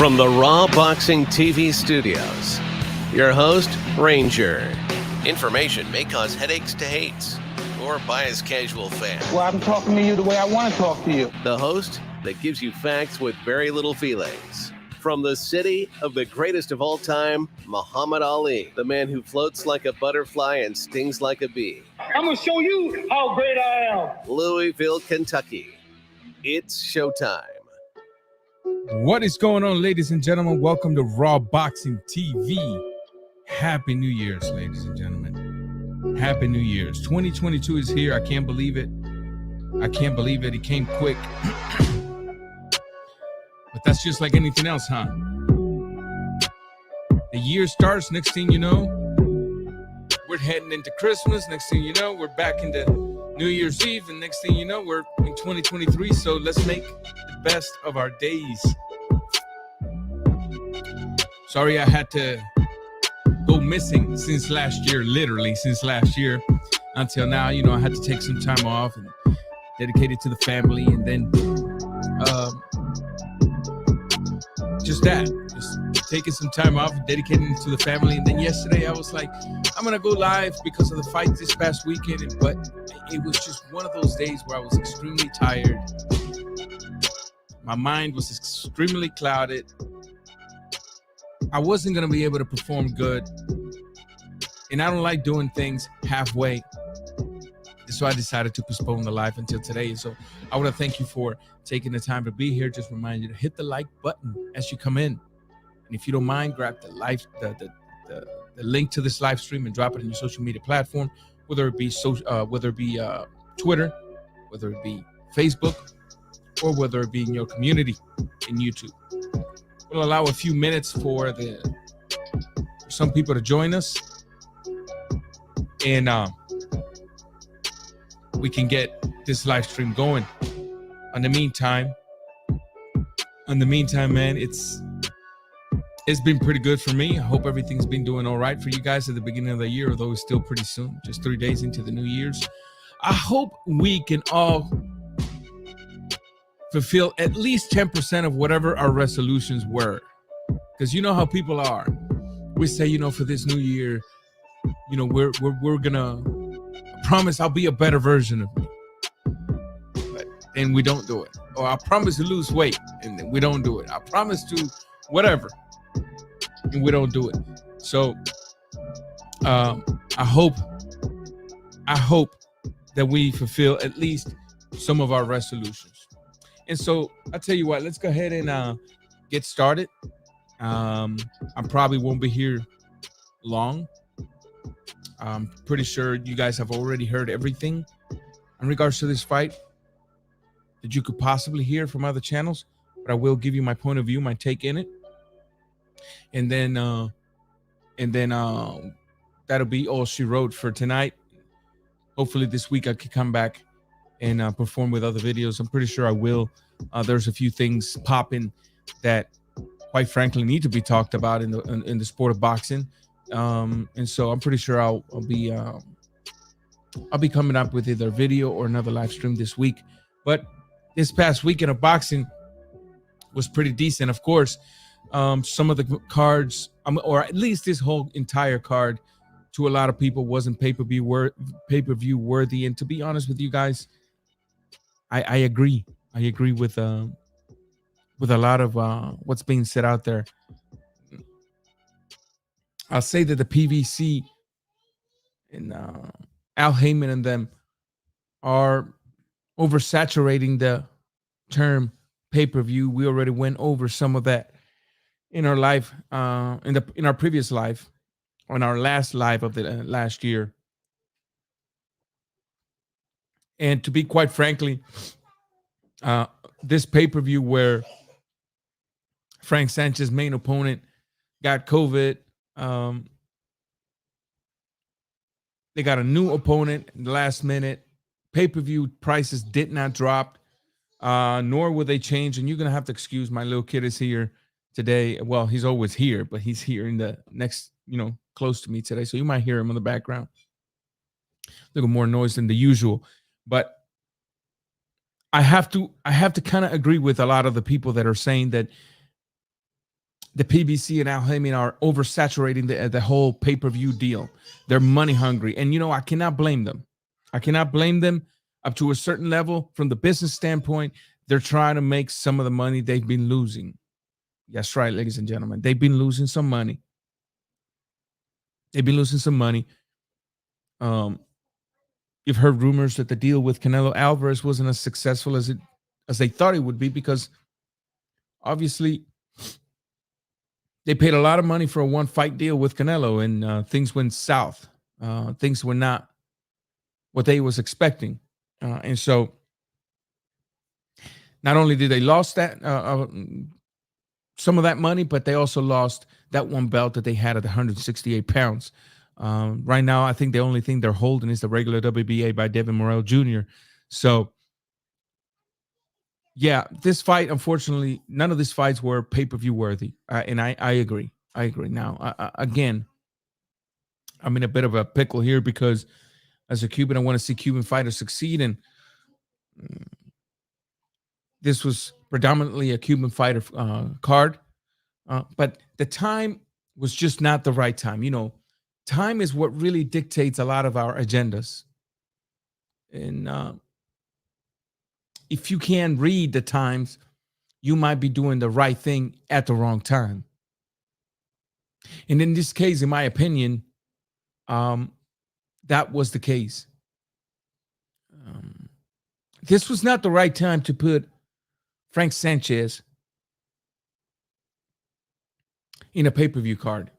From the Raw Boxing TV studios, your host, Ranger. Information may cause headaches to hates or bias casual fans. Well, I'm talking to you the way I want to talk to you. The host that gives you facts with very little feelings. From the city of the greatest of all time, Muhammad Ali, the man who floats like a butterfly and stings like a bee. I'm going to show you how great I am. Louisville, Kentucky. It's showtime. What is going on, ladies and gentlemen? Welcome to Raw Boxing TV. Happy New Year's, ladies and gentlemen. Happy New Year's. 2022 is here. I can't believe it. I can't believe it. It came quick. But that's just like anything else, huh? The year starts. Next thing you know, we're heading into Christmas. Next thing you know, we're back into New Year's Eve. And next thing you know, we're in 2023. So let's make the best of our days. Sorry, I had to go missing since last year, literally since last year until now. You know, I had to take some time off and dedicate it to the family. And then just taking some time off and dedicating it to the family. And then yesterday I was like, I'm going to go live because of the fight this past weekend. But it was just one of those days where I was extremely tired. My mind was extremely clouded. I wasn't going to be able to perform good. And I don't like doing things halfway. So I decided to postpone the live until today. So I want to thank you for taking the time to be here. Just remind you to hit the like button as you come in. And if you don't mind, grab the link to this live stream and drop it in your social media platform, whether it be Twitter, whether it be Facebook, or whether it be in your community in YouTube. We'll allow a few minutes for some people to join us, and we can get this live stream going. In the meantime, man, it's been pretty good for me. I hope everything's been doing all right for you guys at the beginning of the year, although it's still pretty soon, just 3 days into the New Year's. I hope we can all fulfill at least 10% of whatever our resolutions were. Because you know how people are. We say, you know, for this new year, you know, we're gonna promise I'll be a better version of me. And we don't do it. Or I promise to lose weight, and then we don't do it. I promise to whatever, and we don't do it. So I hope that we fulfill at least some of our resolutions. And so I'll tell you what, let's go ahead and get started. I probably won't be here long. I'm pretty sure you guys have already heard everything in regards to this fight that you could possibly hear from other channels, but I will give you my point of view, my take in it. And then that'll be all she wrote for tonight. Hopefully this week I could come back and perform with other videos. I'm pretty sure I will. There's a few things popping that, quite frankly, need to be talked about in the sport of boxing. And so I'm pretty sure I'll be coming up with either a video or another live stream this week. But this past weekend of boxing was pretty decent. Of course, some of the cards, or at least this whole entire card, to a lot of people wasn't pay-per-view worthy. And to be honest with you guys, I agree. I agree with a lot of what's being said out there. I'll say that the PVC and Al Heyman and them are oversaturating the term pay-per-view. We already went over some of that in our live, in our previous live, on our last live of the last year. And to be quite frankly, this pay-per-view where Frank Sanchez, main opponent, got COVID. They got a new opponent in the last minute. Pay-per-view prices did not drop, nor will they change. And you're going to have to excuse my little kid is here today. Well, he's always here, but he's here in the next, close to me today. So you might hear him in the background. A little more noise than the usual. But I have to kind of agree with a lot of the people that are saying that the PBC and Al Heyman are oversaturating the whole pay-per-view deal. They're money hungry. And, I cannot blame them. I cannot blame them up to a certain level. From the business standpoint, they're trying to make some of the money they've been losing. That's right, ladies and gentlemen. They've been losing some money. You've heard rumors that the deal with Canelo Alvarez wasn't as successful as they thought it would be, because obviously they paid a lot of money for a one-fight deal with Canelo, and things went south. Things were not what they was expecting. And so not only did they lost that some of that money, but they also lost that one belt that they had at 168 pounds. Right now, I think the only thing they're holding is the regular WBA by Devin Morrell Jr. So, yeah, this fight, unfortunately, none of these fights were pay-per-view worthy. And I agree. Now, again, I'm in a bit of a pickle here, because as a Cuban, I want to see Cuban fighters succeed. And this was predominantly a Cuban fighter card. But the time was just not the right time. Time is what really dictates a lot of our agendas. And if you can read the times, you might be doing the right thing at the wrong time. And in this case, in my opinion, that was the case. This was not the right time to put Frank Sanchez in a pay-per-view card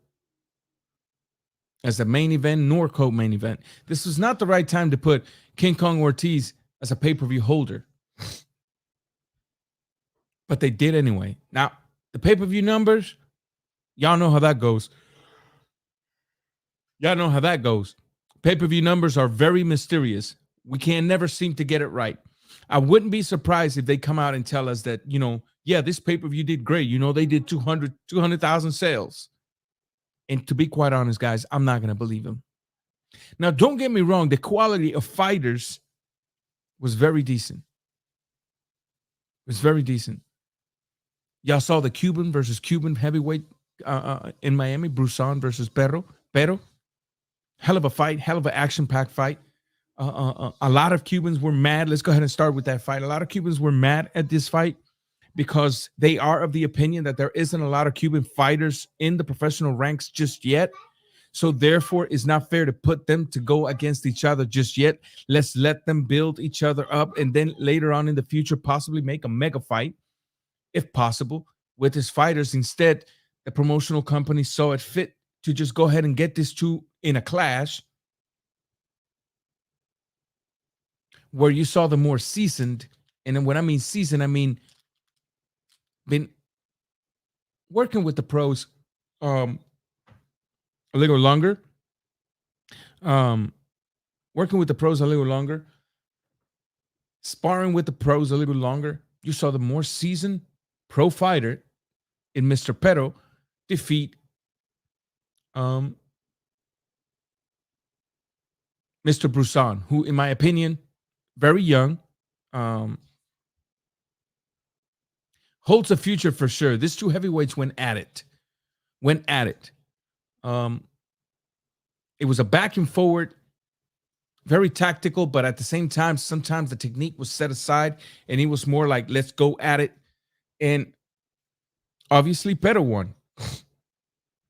as the main event nor co-main event. This was not the right time to put King Kong Ortiz as a pay-per-view holder. But they did anyway. Now, the pay-per-view numbers, y'all know how that goes. Pay-per-view numbers are very mysterious. We can never seem to get it right. I wouldn't be surprised if they come out and tell us that, this pay-per-view did great. They did 200,000 sales. And to be quite honest, guys, I'm not going to believe them. Now, don't get me wrong. The quality of fighters was very decent. Y'all saw the Cuban versus Cuban heavyweight in Miami, Brusan versus Pero. Hell of a fight, hell of an action-packed fight. A lot of Cubans were mad. Let's go ahead and start with that fight. A lot of Cubans were mad at this fight because they are of the opinion that there isn't a lot of Cuban fighters in the professional ranks just yet. So therefore, it's not fair to put them to go against each other just yet. Let's let them build each other up, and then later on in the future, possibly make a mega fight, if possible, with his fighters. Instead, the promotional company saw it fit to just go ahead and get these two in a clash where you saw the more seasoned, and then when I mean seasoned, I mean been working with the pros a little longer. Sparring with the pros a little longer. You saw the more seasoned pro fighter in Mr. Pero defeat Mr. Brusan, who, in my opinion, very young, holds a future for sure. These two heavyweights went at it. It was a back and forward, very tactical, but at the same time, sometimes the technique was set aside and it was more like, let's go at it. And obviously, Pero won.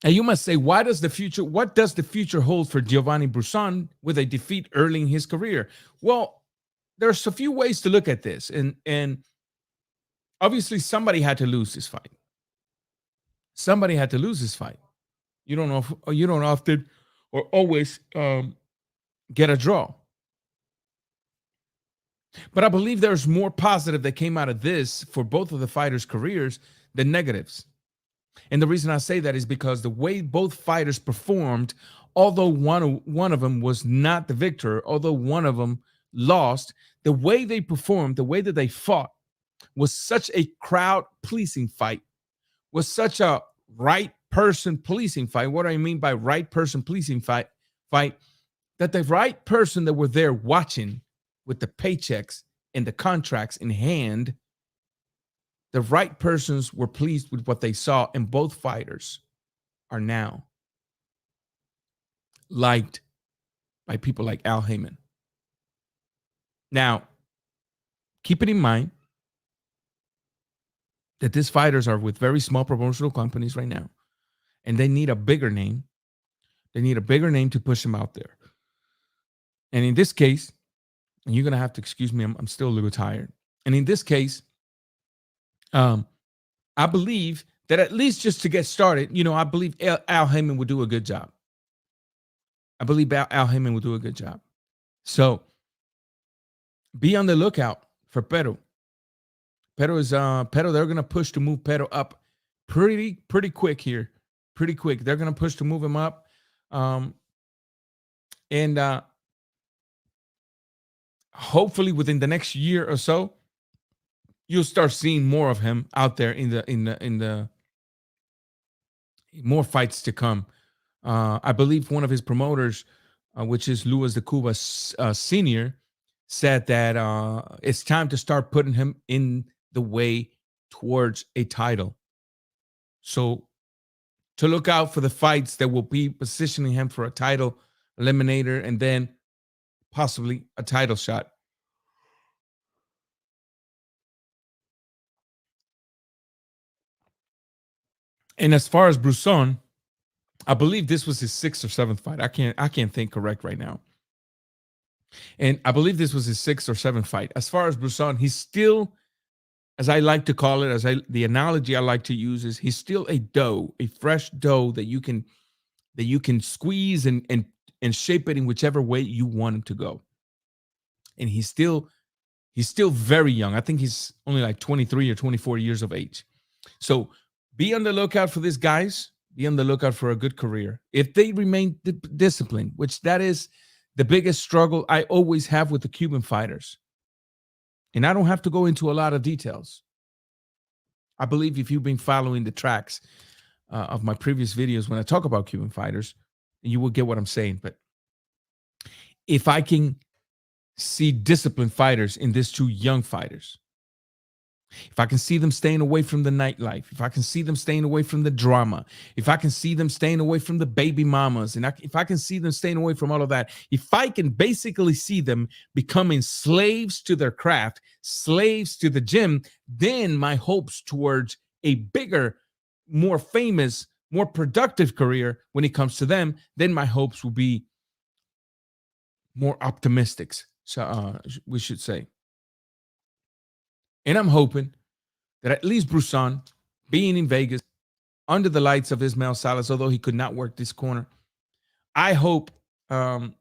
And you must say, what does the future hold for Giovanni Brusan with a defeat early in his career? Well, there's a few ways to look at this. And obviously, somebody had to lose this fight. You don't often or always get a draw. But I believe there's more positive that came out of this for both of the fighters' careers than negatives. And the reason I say that is because the way both fighters performed, although one of them was not the victor, although one of them lost, the way they performed, the way that they fought was such a crowd-pleasing fight, was such a right person pleasing fight. What do I mean by right person pleasing fight? That the right person that were there watching with the paychecks and the contracts in hand the right persons were pleased with what they saw, and both fighters are now liked by people like Al Heyman. Now, keep it in mind that these fighters are with very small promotional companies right now, and they need a bigger name. They need a bigger name to push them out there. And in this case, and you're going to have to excuse me, I'm still a little tired. And in this case, I believe that at least just to get started, I believe Al Heyman would do a good job. I believe Al Heyman will do a good job. So be on the lookout for Pero. Pero is Pero. They're gonna push to move Pero up pretty quick here. Pretty quick. They're gonna push to move him up. And hopefully within the next year or so, you'll start seeing more of him out there in the more fights to come. I believe one of his promoters, which is Luis de Cuba Sr., said that it's time to start putting him in the way towards a title. So to look out for the fights that will be positioning him for a title eliminator and then possibly a title shot. And as far as Brusson, I believe this was his 6th or 7th fight. I can't think correct right now. And I believe this was his 6th or 7th fight. As far as Brusson, he's still, as I like to call it, the analogy I like to use is he's still a dough, a fresh dough that you can squeeze and shape it in whichever way you want him to go. And he's still very young. I think he's only like 23 or 24 years of age. So be on the lookout for these guys. Be on the lookout for a good career. If they remain disciplined, which that is the biggest struggle I always have with the Cuban fighters. And I don't have to go into a lot of details. I believe if you've been following the tracks of my previous videos when I talk about Cuban fighters, you will get what I'm saying. But if I can see disciplined fighters in these two young fighters, if I can see them staying away from the nightlife, if I can see them staying away from the drama, if I can see them staying away from the baby mamas, and if I can see them staying away from all of that, if I can basically see them becoming slaves to their craft, slaves to the gym, then my hopes towards a bigger, more famous, more productive career when it comes to them, then my hopes will be more optimistic, so we should say. And I'm hoping that at least Brusson, being in Vegas, under the lights of Ismael Salas, although he could not work this corner, I hope that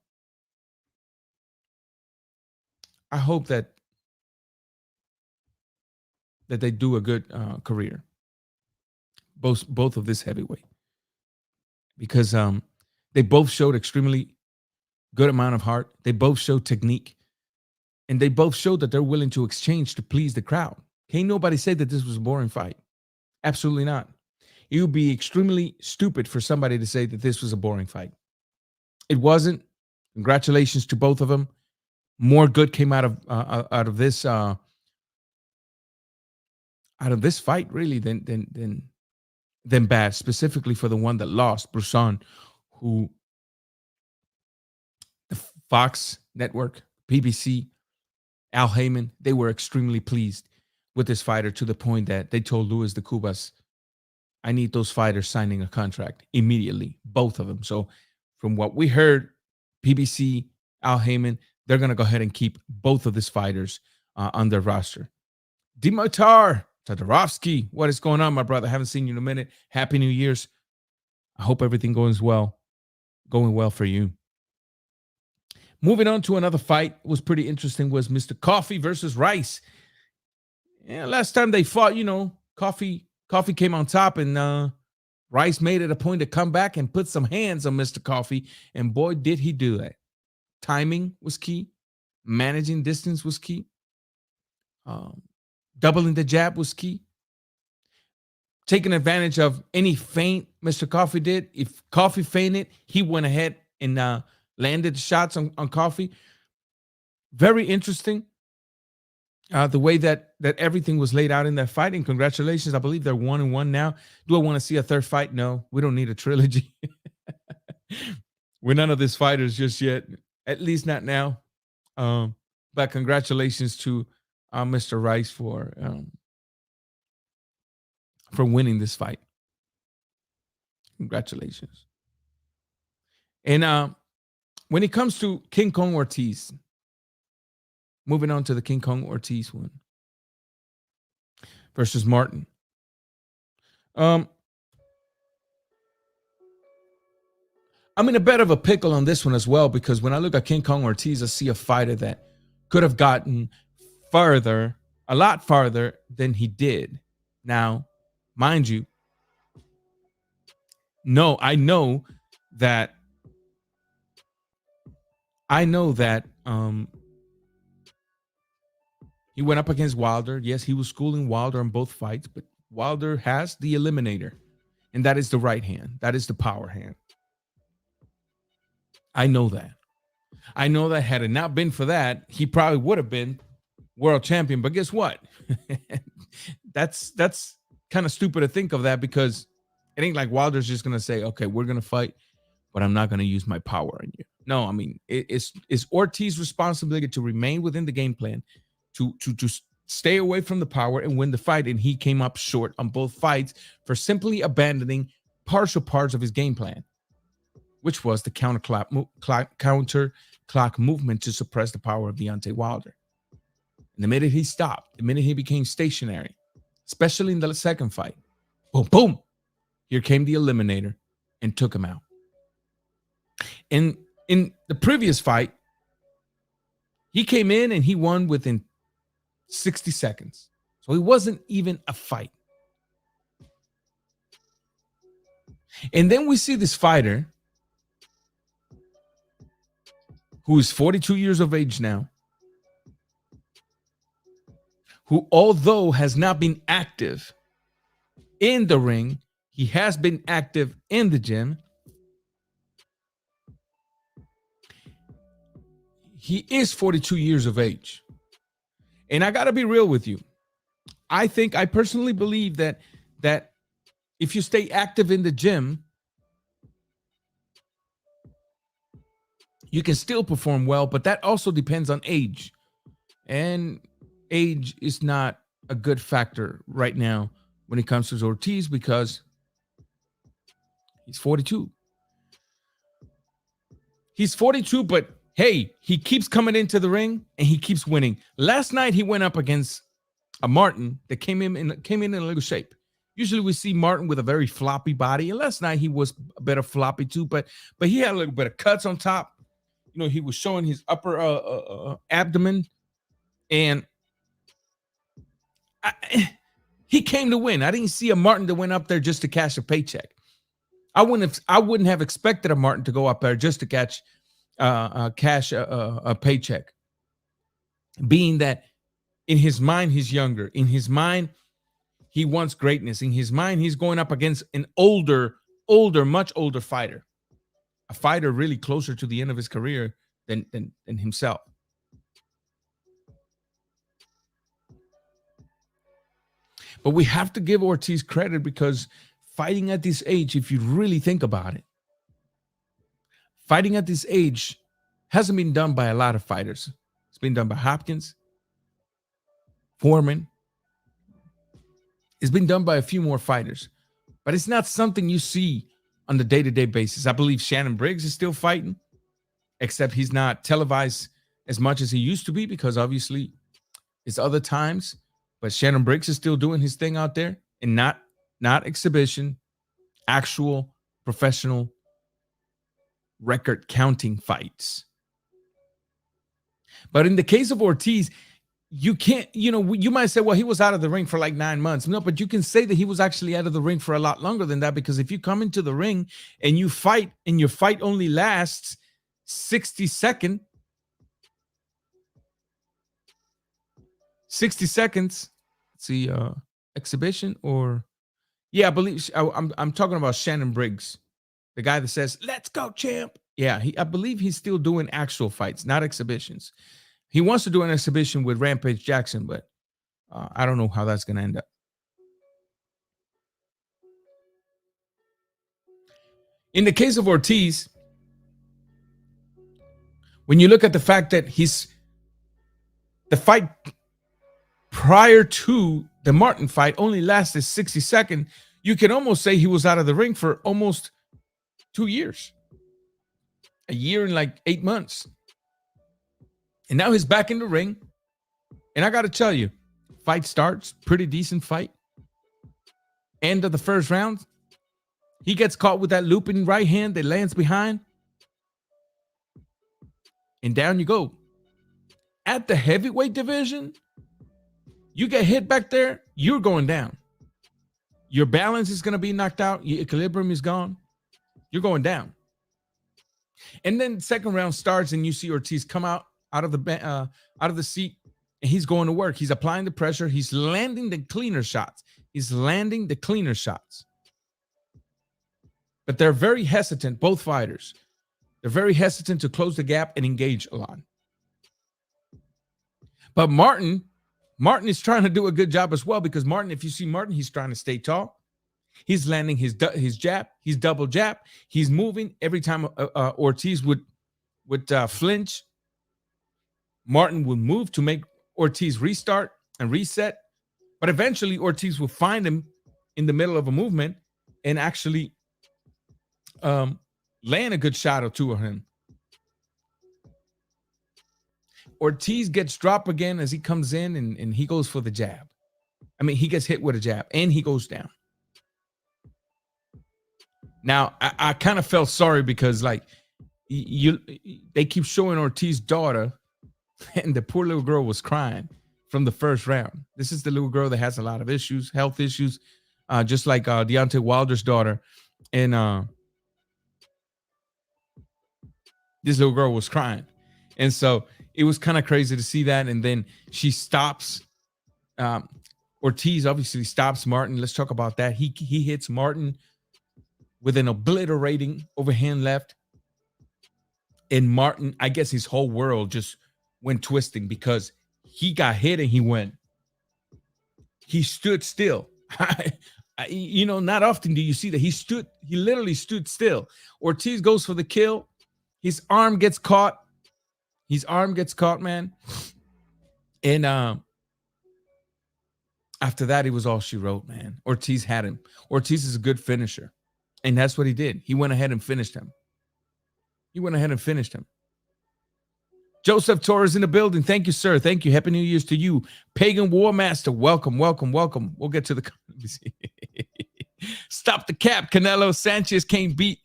they do a good career, both of this heavyweight, because they both showed extremely good amount of heart. They both showed technique. And they both showed that they're willing to exchange to please the crowd. Can't nobody say that this was a boring fight. Absolutely not. It would be extremely stupid for somebody to say that this was a boring fight. It wasn't. Congratulations to both of them. More good came out of this fight really than bad. Specifically for the one that lost, Brusson, who the Fox Network, PBC, Al Heyman, they were extremely pleased with this fighter to the point that they told Luis de Cubas, I need those fighters signing a contract immediately, both of them. So from what we heard, PBC, Al Heyman, they're going to go ahead and keep both of these fighters on their roster. Dimitar Todorowski, what is going on, my brother? Haven't seen you in a minute. Happy New Year's. I hope everything going well for you. Moving on to another fight, was pretty interesting, was Mr. Coffee versus Rice. Yeah, last time they fought, Coffee came on top, and Rice made it a point to come back and put some hands on Mr. Coffee, and boy, did he do that. Timing was key. Managing distance was key. Doubling the jab was key. Taking advantage of any feint Mr. Coffee did. If Coffee feinted, he went ahead and landed shots on Coffee. Very interesting. the way that everything was laid out in that fight. And congratulations, I believe they're 1-1 now. Do I want to see a third fight? No, we don't need a trilogy. We're none of these fighters just yet, at least not now. But congratulations to Mr. Rice for winning this fight. Congratulations. And when it comes to King Kong Ortiz, moving on to the King Kong Ortiz one versus Martin. I'm in a bit of a pickle on this one as well, because when I look at King Kong Ortiz, I see a fighter that could have gotten farther, a lot farther than he did. Now, mind you, no, I know that he went up against Wilder. Yes, he was schooling Wilder in both fights, but Wilder has the eliminator, and that is the right hand. That is the power hand. I know that. I know that had it not been for that, he probably would have been world champion. But guess what? That's kind of stupid to think of that, because it ain't like Wilder's just going to say, okay, we're going to fight, but I'm not going to use my power on you. No, I mean, it's Ortiz's responsibility to remain within the game plan, to stay away from the power and win the fight. And he came up short on both fights for simply abandoning partial parts of his game plan, which was the counter clock movement to suppress the power of Deontay Wilder. And the minute he stopped, the minute he became stationary, especially in the second fight, boom, boom, here came the eliminator and took him out. And in the previous fight, he came in and he won within 60 seconds. So it wasn't even a fight. And then we see this fighter who is 42 years of age now, who, although has not been active in the ring, he has been active in the gym. He is 42 years of age. And I got to be real with you. I personally believe that if you stay active in the gym, you can still perform well, but that also depends on age. And age is not a good factor right now when it comes to Ortiz, because he's 42. He's 42, but hey, he keeps coming into the ring and he keeps winning. Last night he went up against a Martin that came in in a little shape. Usually we see Martin with a very floppy body, and last night he was a bit of floppy too, but he had a little bit of cuts on top. You know, he was showing his upper abdomen, and he came to win. I didn't see a Martin that went up there just to cash a paycheck. I wouldn't have expected a Martin to go up there just to cash a paycheck. Being that in his mind he's younger, in his mind he wants greatness, in his mind he's going up against an much older fighter, a fighter really closer to the end of his career than himself. But we have to give Ortiz credit, because fighting at this age, if you really think about it, fighting at this age hasn't been done by a lot of fighters. It's been done by Hopkins, Foreman. It's been done by a few more fighters, but it's not something you see on the day-to-day basis. I believe Shannon Briggs is still fighting, except he's not televised as much as he used to be, because obviously it's other times. But Shannon Briggs is still doing his thing out there, and not exhibition, actual professional record counting fights. But in the case of Ortiz, you can't, you might say, well, he was out of the ring for like 9 months. No, but you can say that he was actually out of the ring for a lot longer than that, because if you come into the ring and you fight and your fight only lasts 60 seconds, let's see, exhibition, or yeah, I believe I'm talking about Shannon Briggs, the guy that says, "Let's go, champ." Yeah, I believe he's still doing actual fights, not exhibitions. He wants to do an exhibition with Rampage Jackson, but I don't know how that's going to end up. In the case of Ortiz, when you look at the fact that the fight prior to the Martin fight only lasted 60 seconds, you can almost say he was out of the ring for almost 2 years. A year and like 8 months. And now he's back in the ring. And I got to tell you, fight starts, pretty decent fight. End of the first round. He gets caught with that looping right hand that lands behind. And down you go. At the heavyweight division, you get hit back there, you're going down. Your balance is going to be knocked out. Your equilibrium is gone. You're going down. And then second round starts and you see Ortiz come out of the seat, and he's going to work. He's applying the pressure. He's landing the cleaner shots. But they're very hesitant, both fighters. They're very hesitant to close the gap and engage a lot. But Martin is trying to do a good job as well, because Martin, if you see Martin, he's trying to stay tall. He's landing his jab. He's double jab. He's moving. Every time Ortiz would flinch, Martin would move to make Ortiz restart and reset. But eventually Ortiz will find him in the middle of a movement and actually land a good shot or two of him. Ortiz gets dropped again as he comes in and he goes for the jab. I mean, he gets hit with a jab and he goes down. Now, I kind of felt sorry because like they keep showing Ortiz's daughter, and the poor little girl was crying from the first round. This is the little girl that has a lot of issues, health issues, just like Deontay Wilder's daughter. And this little girl was crying. And so it was kind of crazy to see that. And then she stops. Ortiz obviously stops Martin. Let's talk about that. He hits Martin with an obliterating overhand left. And Martin, I guess his whole world just went twisting because he got hit and he stood still. Not often do you see that. He literally stood still. Ortiz goes for the kill. His arm gets caught. Man. And after that, it was all she wrote, man. Ortiz had him. Ortiz is a good finisher. And that's what he did. He went ahead and finished him. Joseph Torres in the building. Thank you, sir. Thank you. Happy New Year's to you. Pagan War Master. Welcome. We'll get to the... Stop the cap, Canelo. Sanchez can't beat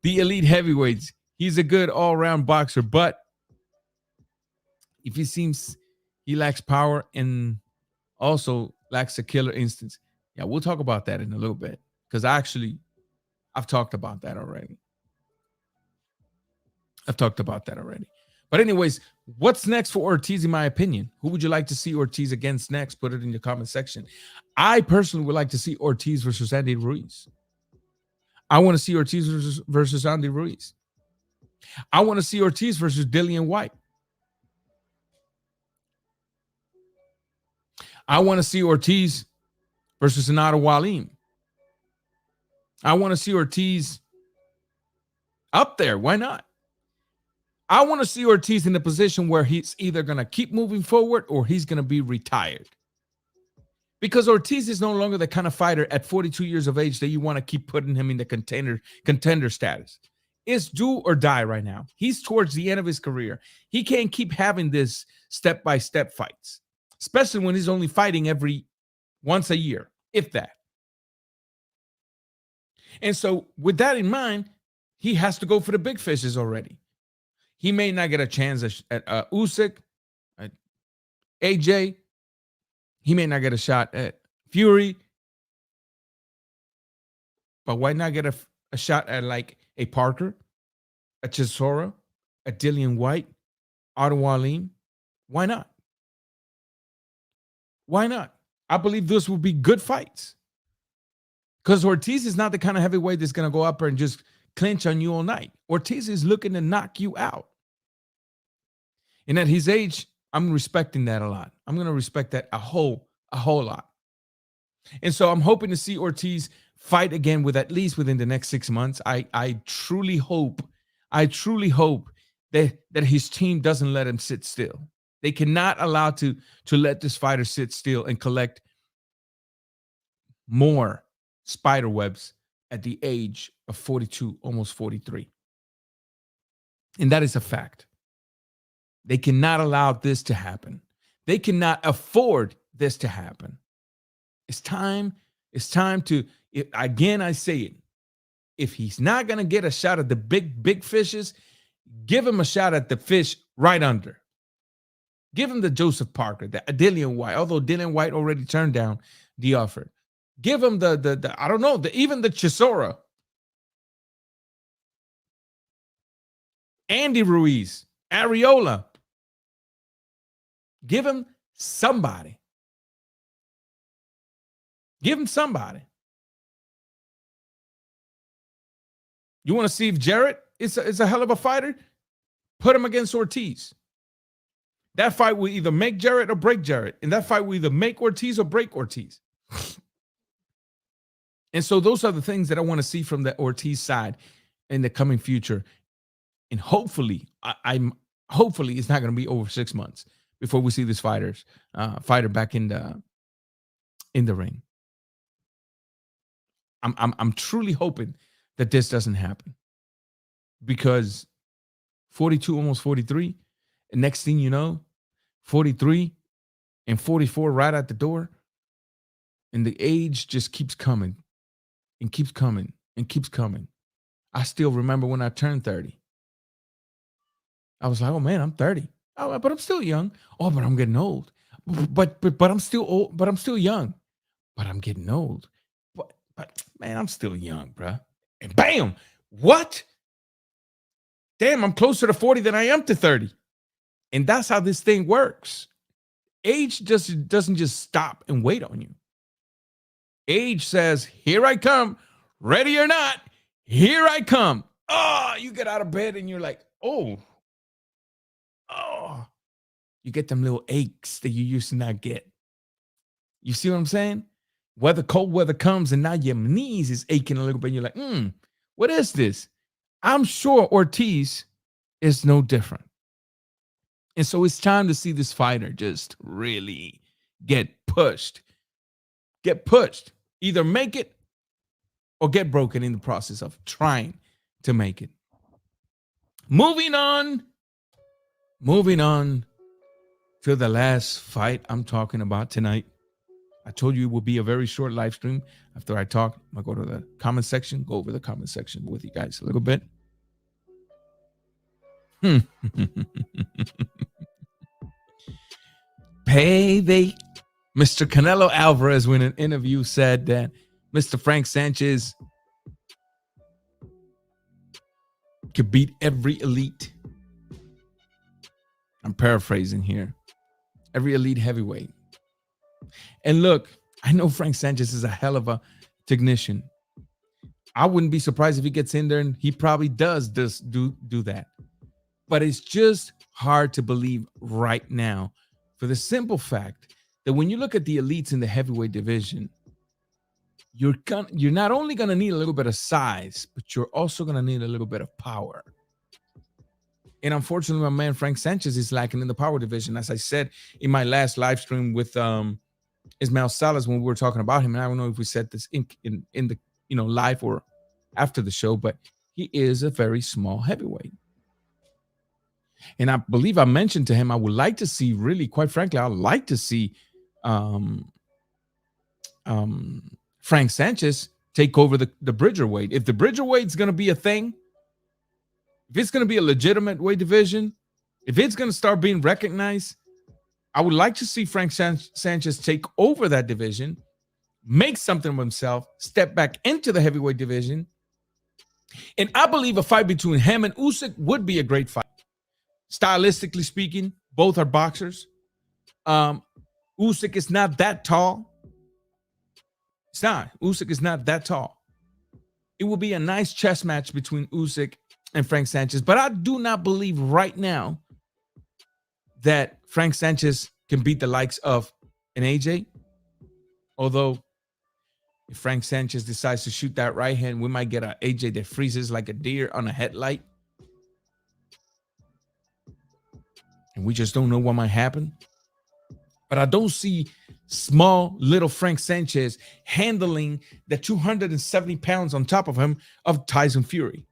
the elite heavyweights. He's a good all-round boxer, but if he seems he lacks power and also lacks a killer instinct. Yeah, we'll talk about that in a little bit because I've talked about that already. But anyways, what's next for Ortiz, in my opinion? Who would you like to see Ortiz against next? Put it in the comment section. I personally would like to see Ortiz versus Andy Ruiz. I want to see Ortiz versus Andy Ruiz. I want to see Ortiz versus Dillian White. I want to see Ortiz versus Anada Waleem. I want to see Ortiz up there. Why not? I want to see Ortiz in a position where he's either going to keep moving forward or he's going to be retired. Because Ortiz is no longer the kind of fighter at 42 years of age that you want to keep putting him in the contender status. It's do or die right now. He's towards the end of his career. He can't keep having this step-by-step fights, especially when he's only fighting once a year, if that. And so with that in mind, he has to go for the big fishes already. He may not get a chance at Usyk, at AJ. He may not get a shot at Fury. But why not get a shot at like a Parker, a Chisora, a Dillian White, Otto Waleem? Why not? Why not? I believe those will be good fights. Because Ortiz is not the kind of heavyweight that's going to go up there and just clinch on you all night. Ortiz is looking to knock you out. And at his age, I'm respecting that a lot. I'm going to respect that a whole lot. And so I'm hoping to see Ortiz fight again with at least within the next 6 months. I truly hope that his team doesn't let him sit still. They cannot allow to let this fighter sit still and collect more spider webs at the age of 42, almost 43. And that is a fact. They cannot allow this to happen. They cannot afford this to happen. It's time to, again, I say it. If he's not going to get a shot at the big fishes, give him a shot at the fish right under. Give him the Joseph Parker, the Dillian White, although Dillian White already turned down the offer. Give him the I don't know, even the Chisora. Andy Ruiz, Areola. Give him somebody. Give him somebody. You want to see if Jarrett is a hell of a fighter? Put him against Ortiz. That fight will either make Jarrett or break Jarrett. And that fight will either make Ortiz or break Ortiz. And so those are the things that I want to see from the Ortiz side in the coming future. And hopefully, hopefully it's not going to be over 6 months before we see this fighter back in the ring. I'm truly hoping that this doesn't happen, because 42, almost 43, and next thing you know, 43 and 44 right at the door, and the age just keeps coming and keeps coming and keeps coming. I still remember when I turned 30. I was like, oh man, I'm 30. Oh, but I'm still young. Oh, but I'm getting old. But I'm still old, but I'm still young. But I'm getting old. But man, I'm still young, bruh. And bam, what? Damn, I'm closer to 40 than I am to 30. And that's how this thing works. Age just doesn't just stop and wait on you. Age says, here I come, ready or not, here I come. Oh, you get out of bed and you're like, oh. You get them little aches that you used to not get. You see what I'm saying? Cold weather comes and now your knees is aching a little bit. And you're like, what is this? I'm sure Ortiz is no different. And so it's time to see this fighter just really get pushed. Get pushed. Either make it or get broken in the process of trying to make it. Moving on to the last fight I'm talking about tonight. I told you it would be a very short live stream. After I talk, I'm going to go to the comment section, go over the comment section with you guys a little bit. Baby. Mr. Canelo Alvarez, in an interview, said that Mr. Frank Sanchez could beat every elite. I'm paraphrasing here. Every elite heavyweight. And look, I know Frank Sanchez is a hell of a technician. I wouldn't be surprised if he gets in there, and he probably does do that. But it's just hard to believe right now, for the simple fact that when you look at the elites in the heavyweight division, you're not only going to need a little bit of size, but you're also going to need a little bit of power. And unfortunately, my man Frank Sanchez is lacking in the power division. As I said in my last live stream with Ismael Salas when we were talking about him, and I don't know if we said this in the live or after the show, but he is a very small heavyweight. And I believe I mentioned to him I would like to see, really, quite frankly, I'd like to see Frank Sanchez take over the Bridger weight. If the Bridger weight's going to be a thing, if it's going to be a legitimate weight division, if it's going to start being recognized, I would like to see Frank Sanchez take over that division, make something of himself, step back into the heavyweight division. And I believe a fight between him and Usyk would be a great fight. Stylistically speaking, both are boxers. Usyk is not that tall. It's not. Usyk is not that tall. It will be a nice chess match between Usyk and Frank Sanchez. But I do not believe right now that Frank Sanchez can beat the likes of an AJ. Although, if Frank Sanchez decides to shoot that right hand, we might get an AJ that freezes like a deer on a headlight. And we just don't know what might happen. But I don't see small little Frank Sanchez handling the 270 pounds on top of him of Tyson Fury.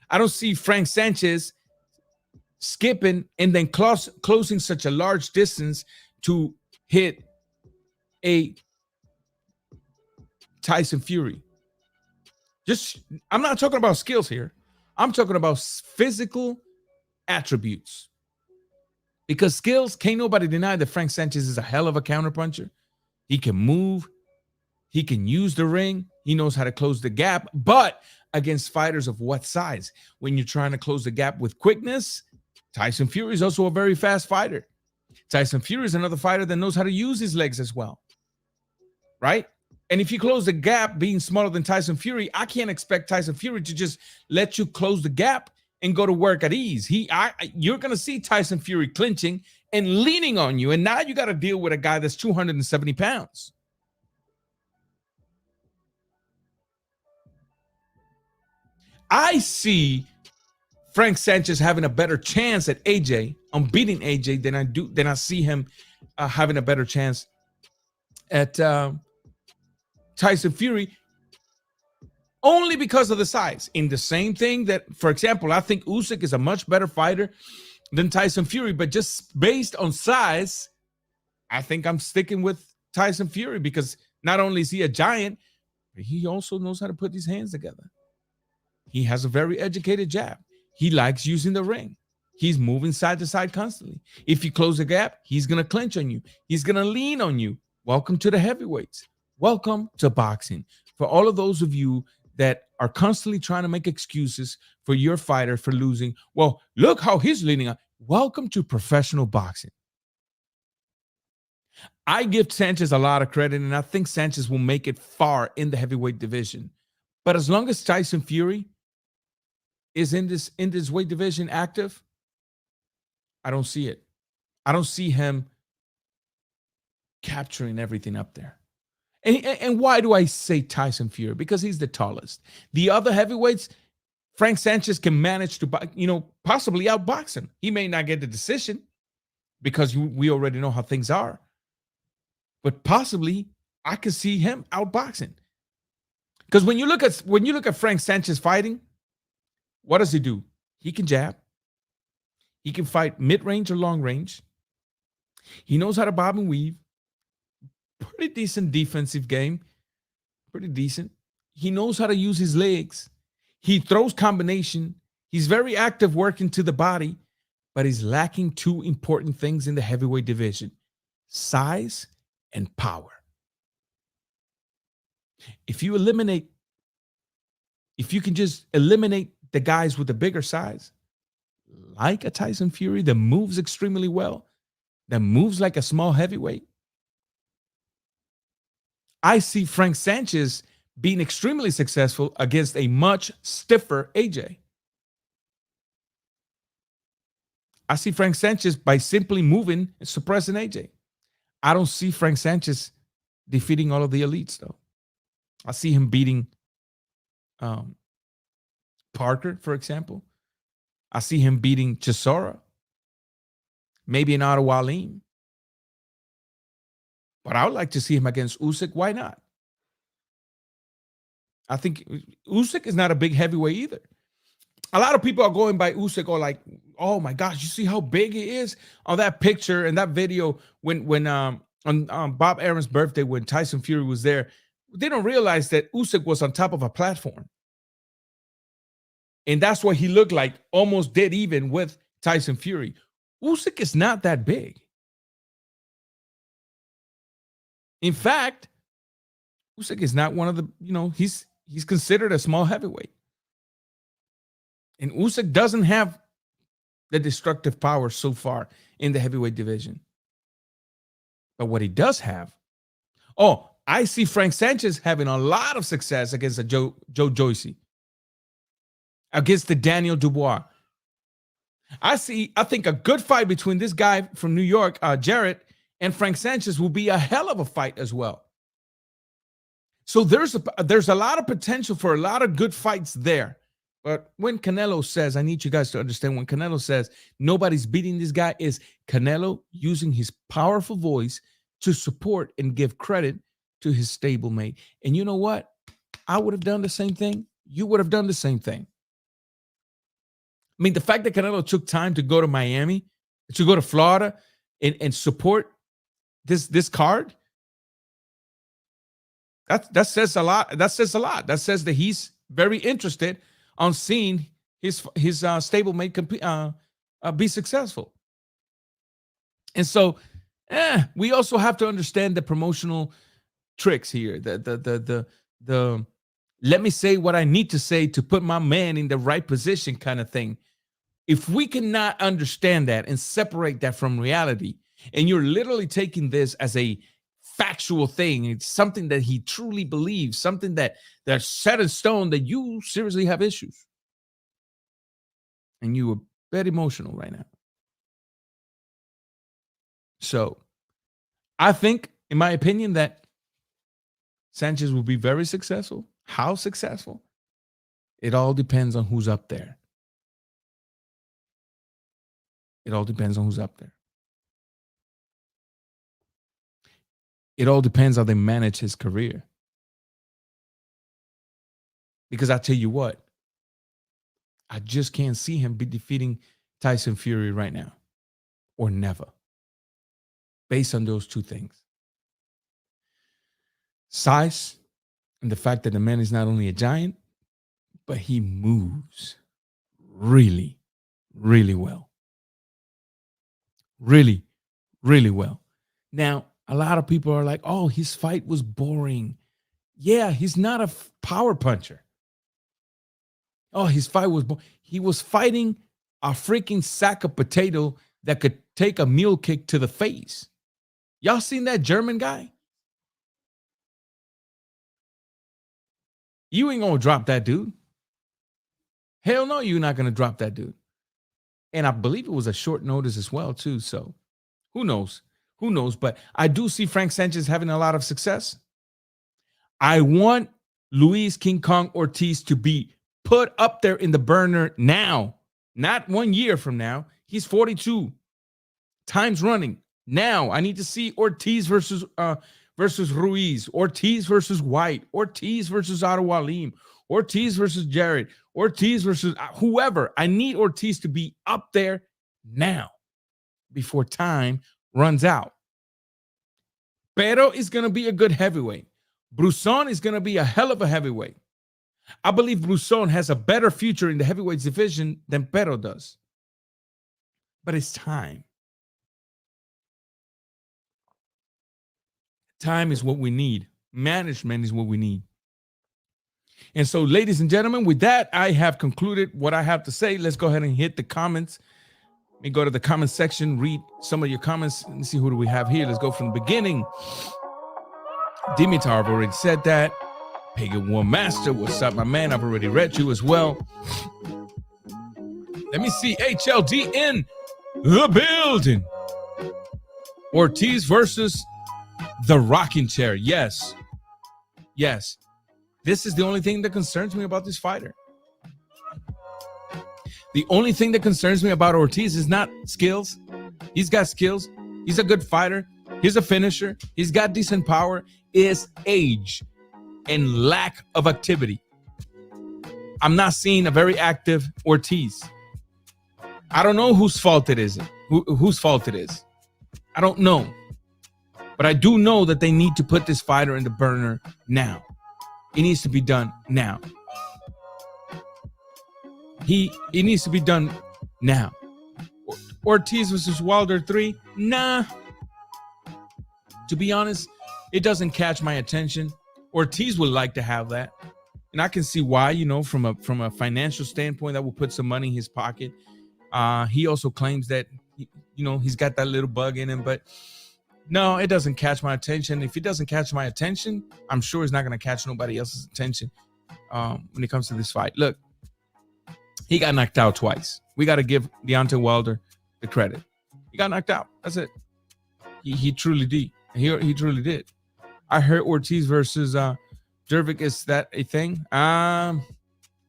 I don't see Frank Sanchez skipping and then closing such a large distance to hit a Tyson Fury. I'm not talking about skills here. I'm talking about physical attributes. Because skills, can't nobody deny that Frank Sanchez is a hell of a counterpuncher. He can move. He can use the ring. He knows how to close the gap. But against fighters of what size? When you're trying to close the gap with quickness, Tyson Fury is also a very fast fighter. Tyson Fury is another fighter that knows how to use his legs as well. Right? And if you close the gap being smaller than Tyson Fury, I can't expect Tyson Fury to just let you close the gap and go to work at ease. You're going to see Tyson Fury clinching and leaning on you. And now you got to deal with a guy that's 270 pounds. I see Frank Sanchez having a better chance at AJ on beating AJ than I see him having a better chance at Tyson Fury, only because of the size. In the same thing that, for example, I think Usyk is a much better fighter than Tyson Fury, but just based on size, I think I'm sticking with Tyson Fury because not only is he a giant, but he also knows how to put his hands together. He has a very educated jab. He likes using the ring. He's moving side to side constantly. If you close the gap, he's going to clinch on you. He's going to lean on you. Welcome to the heavyweights. Welcome to boxing. For all of those of you that are constantly trying to make excuses for your fighter for losing, well, look how he's leaning on. Welcome to professional boxing. I give Sanchez a lot of credit, and I think Sanchez will make it far in the heavyweight division. But as long as Tyson Fury is in this weight division active, I don't see it. I don't see him capturing everything up there. And why do I say Tyson Fury? Because he's the tallest. The other heavyweights, Frank Sanchez can manage to, possibly outbox him. He may not get the decision because we already know how things are. But possibly, I could see him outboxing. Because when you look at Frank Sanchez fighting, what does he do? He can jab. He can fight mid-range or long range. He knows how to bob and weave. Pretty decent defensive game. Pretty decent. He knows how to use his legs. He throws combination. He's very active working to the body, but he's lacking two important things in the heavyweight division: size and power. If you can just eliminate the guys with the bigger size, like a Tyson Fury that moves extremely well, that moves like a small heavyweight, I see Frank Sanchez being extremely successful against a much stiffer AJ. I see Frank Sanchez by simply moving and suppressing AJ. I don't see Frank Sanchez defeating all of the elites, though. I see him beating Parker, for example. I see him beating Chisora. Maybe an Ottawa Lean. But I would like to see him against Usyk. Why not? I think Usyk is not a big heavyweight either. A lot of people are going by Usyk or like, oh my gosh, you see how big he is on that picture and that video when on Bob Aaron's birthday when Tyson Fury was there. They don't realize that Usyk was on top of a platform. And that's what he looked like, almost dead even with Tyson Fury. Usyk is not that big. In fact, Usyk is not one of the, he's considered a small heavyweight. And Usyk doesn't have the destructive power so far in the heavyweight division. But what he does have, I see Frank Sanchez having a lot of success against a Joe Joyce, against the Daniel Dubois. I think a good fight between this guy from New York, Jarrett, and Frank Sanchez will be a hell of a fight as well. So there's a lot of potential for a lot of good fights there. But when Canelo says, I need you guys to understand, when Canelo says nobody's beating this guy, is Canelo using his powerful voice to support and give credit to his stablemate. And you know what? I would have done the same thing. You would have done the same thing. I mean, the fact that Canelo took time to go to Miami, to go to Florida and support this card, that says a lot. That says a lot. That says that he's very interested on seeing his stablemate be successful. And so, we also have to understand the promotional tricks here. The let me say what I need to say to put my man in the right position kind of thing. If we cannot understand that and separate that from reality, and you're literally taking this as a factual thing, it's something that he truly believes, something that's set in stone, that you seriously have issues. And you are very emotional right now. So I think, in my opinion, that Sanchez will be very successful. How successful? It all depends on who's up there. It all depends on who's up there. It all depends how they manage his career. Because I tell you what, I just can't see him be defeating Tyson Fury right now, or never, based on those two things. Size, and the fact that the man is not only a giant, but he moves really, really well. Really, really well. Now, a lot of people are like, oh, his fight was boring. Yeah, he's not a power puncher. Oh, his fight was boring. He was fighting a freaking sack of potato that could take a mule kick to the face. Y'all seen that German guy? You ain't gonna drop that dude. Hell no, you're not gonna drop that dude. And I believe it was a short notice as well, too. So who knows? Who knows? But I do see Frank Sanchez having a lot of success. I want Luis King Kong Ortiz to be put up there in the burner now, not 1 year from now. He's 42. Time's running. Now I need to see Ortiz versus Ruiz, Ortiz versus White, Ortiz versus Ottawa Lim, Ortiz versus Jarrett, Ortiz versus whoever. I need Ortiz to be up there now before time runs out. Pero is going to be a good heavyweight. Brusson is going to be a hell of a heavyweight. I believe Brusson has a better future in the heavyweights division than Pero does. But it's time. Time is what we need. Management is what we need. And so, ladies and gentlemen, with that, I have concluded what I have to say. Let's go ahead and hit the comments. Let me go to the comment section, read some of your comments, and see who do we have here. Let's go from the beginning. Dimitar, I've already said that. Pagan War Master, what's up, my man? I've already read you as well. Let me see. HLD in the building. Ortiz versus the rocking chair. Yes. Yes. This is the only thing that concerns me about this fighter. The only thing that concerns me about Ortiz is not skills. He's got skills. He's a good fighter. He's a finisher. He's got decent power. Is age and lack of activity. I'm not seeing a very active Ortiz. I don't know whose fault it is. Whose fault it is. I don't know. But I do know that they need to put this fighter in the burner now. It needs to be done now. It needs to be done now. Ortiz versus Wilder 3? Nah. To be honest, it doesn't catch my attention. Ortiz would like to have that. And I can see why, from a financial standpoint, that will put some money in his pocket. He also claims that, he's got that little bug in him. But no, it doesn't catch my attention. If it doesn't catch my attention, I'm sure it's not going to catch nobody else's attention when it comes to this fight. Look, He got knocked out twice. We got to give Deontay Wilder the credit. He got knocked out. That's it. He truly did. He truly did. I heard Ortiz versus Dervick. Is that a thing? I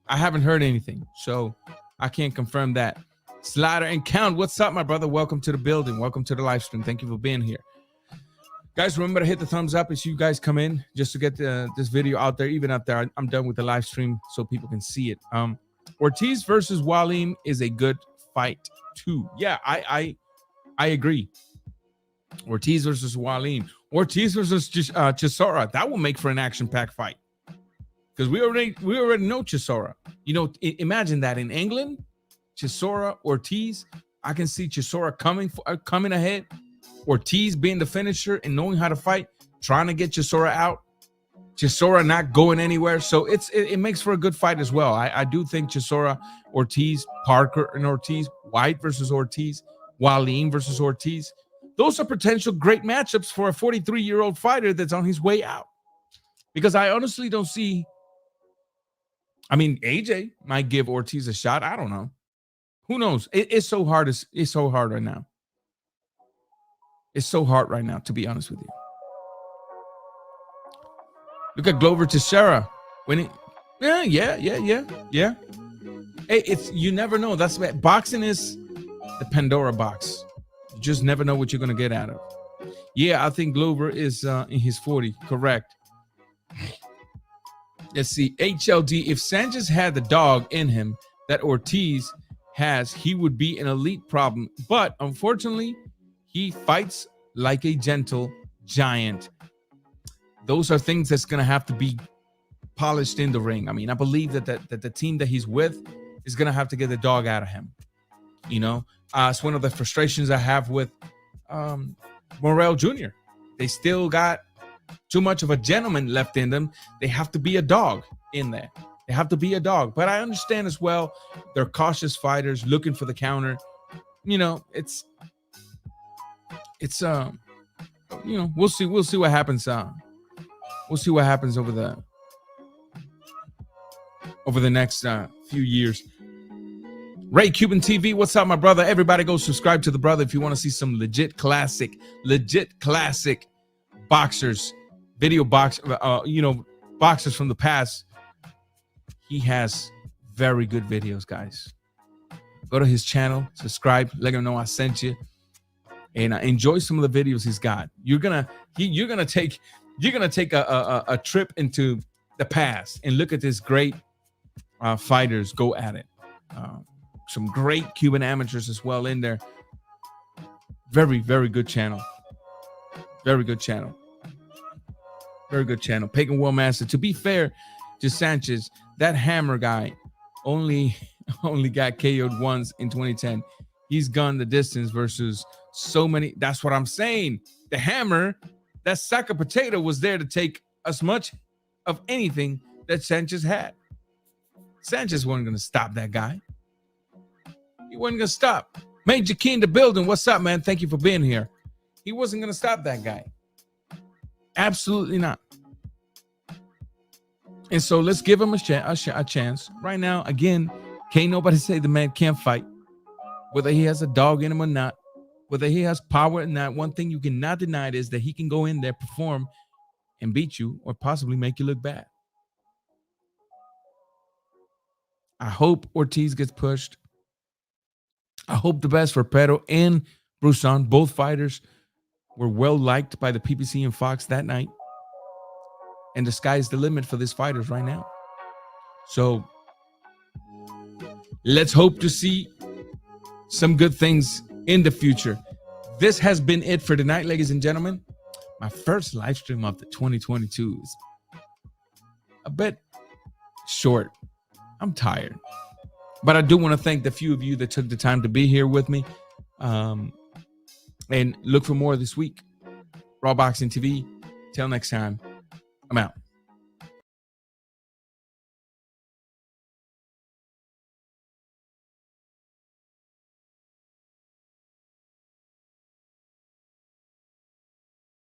haven't heard anything, so I can't confirm that. Slider and Count, what's up, my brother? Welcome to the building. Welcome to the live stream. Thank you for being here. Guys, remember to hit the thumbs up as you guys come in, just to get this video out there. Even out there, I'm done with the live stream so people can see it. Ortiz versus Wallin is a good fight too. Yeah, I agree. Ortiz versus Wallin. Ortiz versus Chisora. That will make for an action-packed fight. Because we already know Chisora. You know, imagine that in England, Chisora, Ortiz. I can see Chisora coming ahead. Ortiz being the finisher and knowing how to fight, trying to get Chisora out. Chisora not going anywhere. So it makes for a good fight as well. I do think Chisora, Ortiz, Parker and Ortiz, White versus Ortiz, Wallin versus Ortiz. Those are potential great matchups for a 43-year-old fighter that's on his way out. Because I honestly don't see. I mean, AJ might give Ortiz a shot. I don't know. Who knows? It's so hard. It's so hard right now. It's so hard right now, to be honest with you. Look at Glover Teixeira winning. Yeah. Hey, you never know. That's what boxing is. The Pandora box. You just never know what you're gonna get out of. Yeah, I think Glover is in his 40. Correct. Let's see. HLD. If Sanchez had the dog in him that Ortiz has, he would be an elite problem. But unfortunately, he fights like a gentle giant. Those are things that's going to have to be polished in the ring. I mean, I believe that the team that he's with is going to have to get the dog out of him. You know, it's one of the frustrations I have with Morrell Jr. They still got too much of a gentleman left in them. They have to be a dog in there. They have to be a dog. But I understand as well, they're cautious fighters looking for the counter. You know, it's you know, we'll see what happens. We'll see what happens over the next few years. Ray Cuban TV, what's up, my brother? Everybody go subscribe to the brother if you want to see some legit classic boxers, video box, boxers from the past. He has very good videos, guys. Go to his channel, subscribe, let him know I sent you, and enjoy some of the videos he's got. You're gonna take a trip into the past and look at this great fighters go at it. Some great Cuban amateurs as well in there. Very, very good channel. Very good channel. Very good channel. Pagan World Master. To be fair to Sanchez, that Hammer guy only got KO'd once in 2010. He's gone the distance versus so many. That's what I'm saying. The Hammer, that sack of potato was there to take as much of anything that Sanchez had. Sanchez wasn't going to stop that guy. He wasn't going to stop. Major Key in the building. What's up, man? Thank you for being here. He wasn't going to stop that guy. Absolutely not. And so let's give him a chance. Right now, again, can't nobody say the man can't fight. Whether he has a dog in him or not, whether he has power or not, one thing you cannot deny is that he can go in there, perform, and beat you or possibly make you look bad. I hope Ortiz gets pushed. I hope the best for Pedro and Bruson. Both fighters were well liked by the PPC and Fox that night. And the sky's the limit for these fighters right now. So let's hope to see some good things in the future. This has been it for tonight, ladies and gentlemen. My first live stream of the 2022 is a bit short. I'm tired. But I do want to thank the few of you that took the time to be here with me. And look for more this week. Raw Boxing TV. Till next time, I'm out.